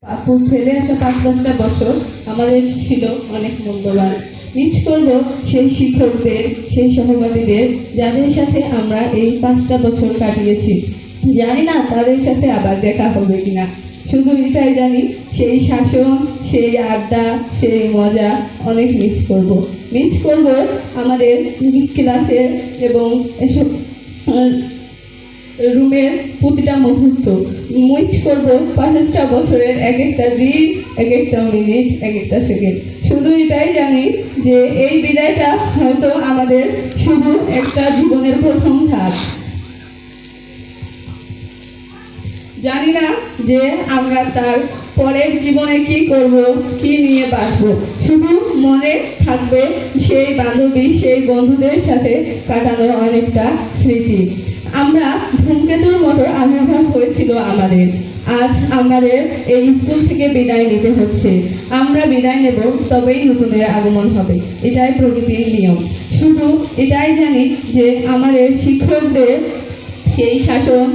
ফেলে আসা ৫-১০টা বছর আমাদের ছিল অনেক মূল্যবান। মিস করব সেই শিক্ষকদের, সেই সহপাঠীদের যাদের সাথে আমরা এই ৫টা বছর কাটিয়েছি। জানি না তাদের সাথে আবার দেখা হবে কিনা, শুধু এটাই জানি সেই শাসন, সেই আড্ডা, সেই মজা অনেক মিস করব। মিস করব আমাদের ক্লাসের এবং এসব রুমের প্রতিটা মুহূর্ত। মিস করব ৫টা বছরের এক একটা দিন, এক একটা মিনিট, এক একটা সেকেন্ড। শুধু এটাই জানি যে এই বিদায়টা হয়তো আমাদের শুধু একটা জীবনের প্রথম ধাপ। জানি না যে আমরা তার পরের জীবনে কি করব, কি নিয়ে বাঁচবো। শুধু মনে থাকবে সেই বান্ধবী, সেই বন্ধুদের সাথে কাটানো অনেকটা স্মৃতি। আমরা ধূমকেতুর মতো আবির্ভাব হয়েছিল আমাদের। আজ আমাদের এই স্কুল থেকে বিদায় নিতে হচ্ছে। আমরা বিদায় নেব, তবেই নতুনের আগমন হবে। এটাই প্রকৃতির নিয়ম। শুধু এটাই জানি যে আমাদের শিক্ষকদের সেই শাসন,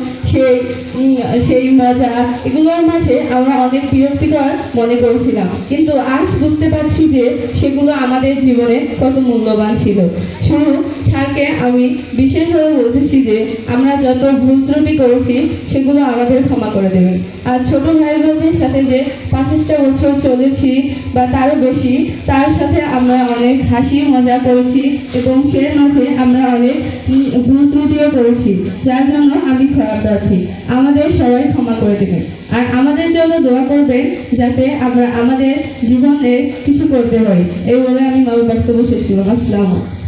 সেই মজা, এগুলোর মাঝে আমরা অনেক বিরক্তিকর মনে করেছিলাম, কিন্তু আজ বুঝতে পারছি যে সেগুলো আমাদের জীবনে কত মূল্যবান ছিল। শুধু স্যারকে আমি বিশেষভাবে বলতেছি যে আমরা যত ভুল ত্রুটি করেছি সেগুলো আমাদের ক্ষমা করে দেবেন। আর ছোট ভাই বোনদের সাথে যে ৫টা বছর চলেছি বা তারও বেশি, তার সাথে আমরা অনেক হাসি মজা করেছি এবং সে মাঝে আমরা অনেক ভুল ত্রুটিও করেছি, যার জন্য আমি ক্ষমা প্রার্থী। আমাদের সবাই ক্ষমা করে দেবেন আর আমাদের জন্য দোয়া করবেন যাতে আমরা আমাদের জীবনে কিছু করতে পারি। এই বলে আমি আমার বক্তব্য শেষ করলাম। আসসালামু আলাইকুম।